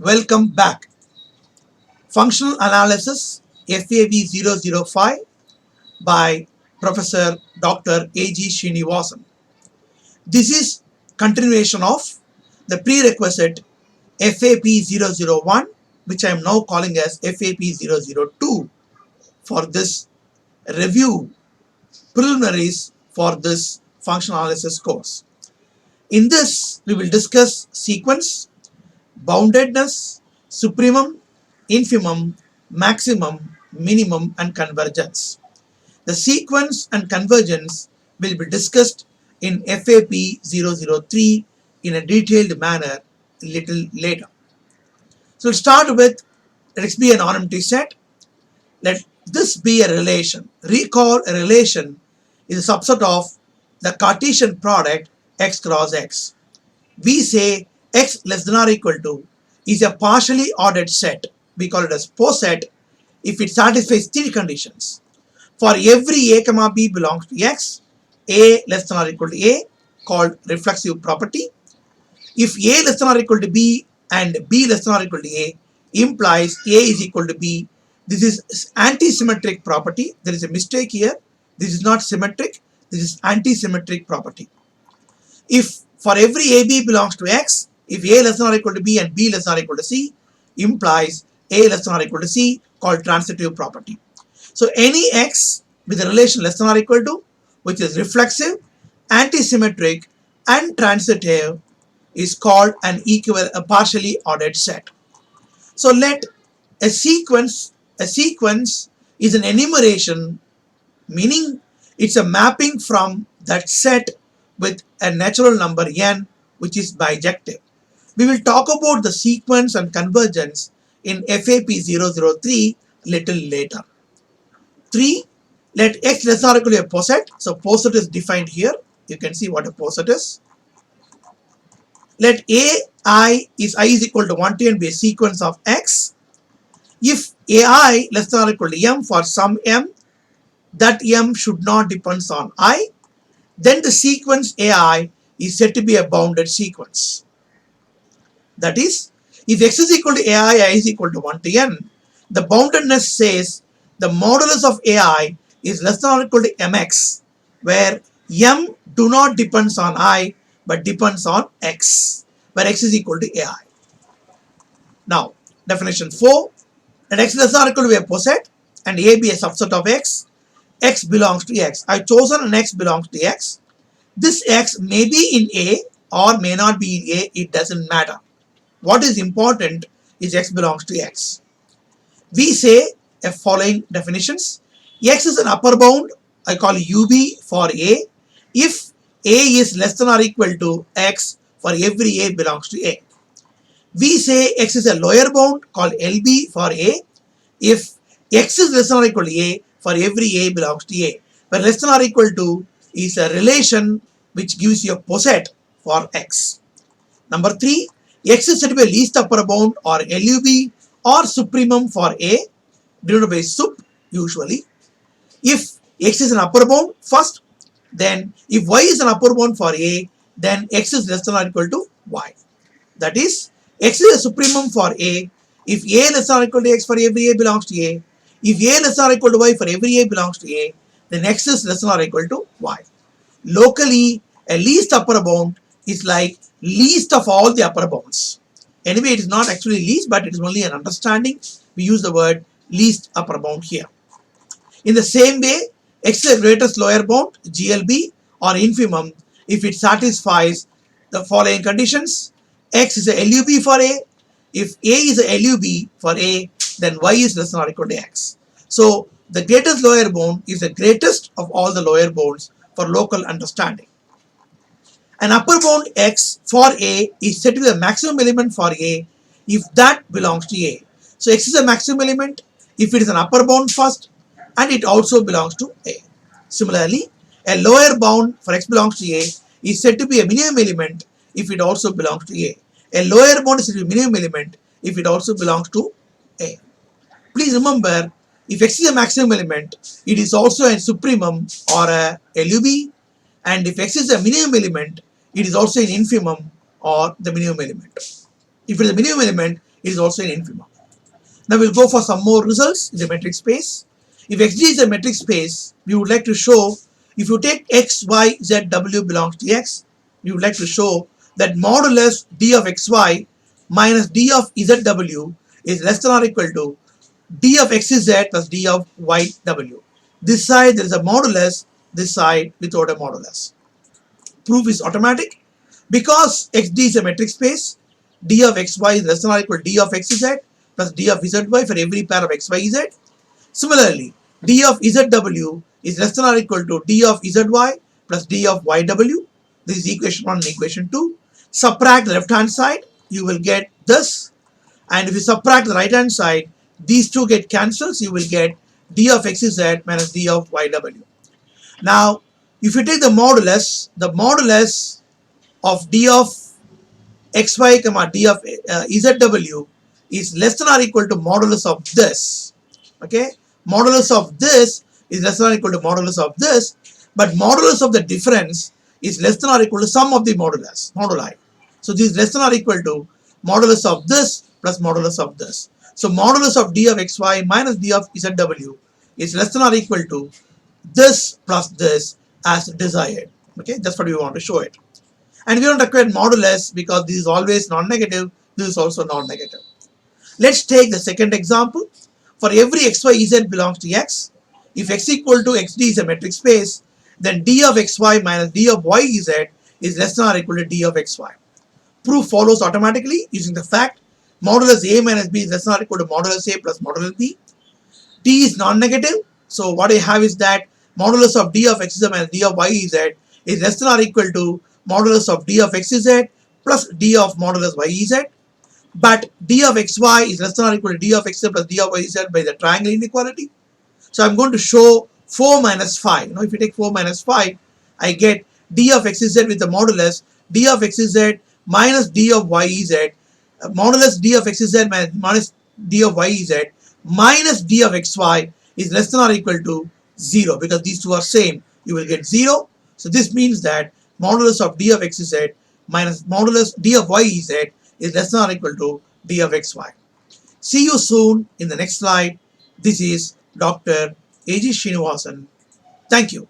Welcome back. Functional Analysis FAV005 by Professor Dr. A.G. Srinivasan. This is continuation of the prerequisite FAP001, which I am now calling as FAP002 for this review preliminaries for this functional analysis course. In this, we will discuss sequence, boundedness, supremum, infimum, maximum, minimum, and convergence. The sequence and convergence will be discussed in FAP 003 in a detailed manner a little later. So we'll start with, let X be an ornamental set. Let this be a relation. Recall a relation is a subset of the Cartesian product x cross x. We say x less than or equal to is a partially ordered set. We call it as Poset if it satisfies three conditions. For every a comma b belongs to x, a less than or equal to a, called reflexive property. If a less than or equal to b and b less than or equal to a implies a is equal to b, this is anti-symmetric property. There is a mistake here. This is not symmetric. This is anti-symmetric property. If for every AB belongs to X, if A less than or equal to B and B less than or equal to C, implies A less than or equal to C, called transitive property. So any X with a relation less than or equal to, which is reflexive, anti-symmetric, and transitive, is called a partially ordered set. So let a sequence is an enumeration, meaning it's a mapping from that set with a natural number n, which is bijective. We will talk about the sequence and convergence in FAP003 little later. 3. Let x less than or equal to a poset. So poset is defined here. You can see what a poset is. Let ai is equal to 1 to n be a sequence of x. If ai less than or equal to m for some m, that m should not depend on I, then the sequence ai is said to be a bounded sequence. That is, if x is equal to ai, I is equal to 1 to n, the boundedness says the modulus of ai is less than or equal to mx, where m do not depends on I but depends on x, where x is equal to ai. Now, definition 4, let x less than or equal to a poset and a be a subset of x. X belongs to x. I chosen an x belongs to x. This x may be in A or may not be in A. It doesn't matter. What is important is x belongs to x. We say a following definitions. X is an upper bound. I call UB for A. If A is less than or equal to x for every A belongs to A. We say x is a lower bound called LB for A. If x is less than or equal to A for every A belongs to A, where less than or equal to is a relation which gives you a poset for x. Number 3, x is said to be a least upper bound or LUB or supremum for A, denoted by sup usually. If x is an upper bound first, then if y is an upper bound for A, then x is less than or equal to y. That is, x is a supremum for A. If A less than or equal to x for every A belongs to A, if A less than or equal to y for every A belongs to A, then x is less than or equal to y. Locally, a least upper bound is like least of all the upper bounds. Anyway, it is not actually least, but it is only an understanding. We use the word least upper bound here. In the same way, x is the greatest lower bound, GLB, or infimum, if it satisfies the following conditions. X is a LUB for A. If A is a LUB for A, then y is less than or equal to x. So the greatest lower bound is the greatest of all the lower bounds for local understanding. An upper bound x for A is said to be the maximum element for A if that belongs to A. So x is a maximum element if it is an upper bound first and it also belongs to A. Similarly, a lower bound for x belongs to A is said to be a minimum element if it also belongs to A. A lower bound is said to be a minimum element if it also belongs to A. Please remember, if x is a maximum element, it is also a supremum or a LUB, and if x is a minimum element, it is also an infimum or the minimum element. If it is a minimum element, it is also an infimum. Now we'll go for some more results in the metric space. If Xg is a metric space, we would like to show, if you take x, y, z, w belongs to X, we would like to show that modulus d of xy minus d of zw is less than or equal to d of xz plus d of yw. This side there is a modulus, this side without a modulus. Proof is automatic. Because xd is a metric space, d of xy is less than or equal to d of xz plus d of zy for every pair of x, y, z. Similarly, d of zw is less than or equal to d of zy plus d of yw. This is equation 1 and equation 2. Subtract the left hand side, you will get this. And if you subtract the right hand side, these two get cancelled, so you will get d of xz minus d of yw. Now, if you take the modulus of d of xy comma d of zw is less than or equal to modulus of this. Okay, modulus of this is less than or equal to modulus of this, but modulus of the difference is less than or equal to sum of the moduli. So this is less than or equal to modulus of this plus modulus of this. So modulus of d of xy minus d of zw is less than or equal to this plus this as desired. Okay, that's what we want to show it. And we don't require modulus because this is always non-negative, this is also non-negative. Let's take the second example. For every x, y, z belongs to X, if x equal to xd is a metric space, then d of xy minus d of yz is less than or equal to d of xy. Proof follows automatically using the fact modulus a minus b is less than or equal to modulus a plus modulus b. D is non-negative, so what I have is that modulus of d of xz minus d of yz is less than or equal to modulus of d of xz plus d of modulus yz. But d of xy is less than or equal to d of xz plus d of yz by the triangle inequality. So I'm going to show 4 minus 5. If you take 4 minus 5, I get d of xz with the modulus d of xz minus d of yz, modulus d of xz minus d of yz minus d of xy is less than or equal to 0, because these two are same. You will get 0. So this means that modulus of d of xz minus modulus d of yz is less than or equal to d of xy. See you soon in the next slide. This is Dr. A.G. Srinivasan. Thank you.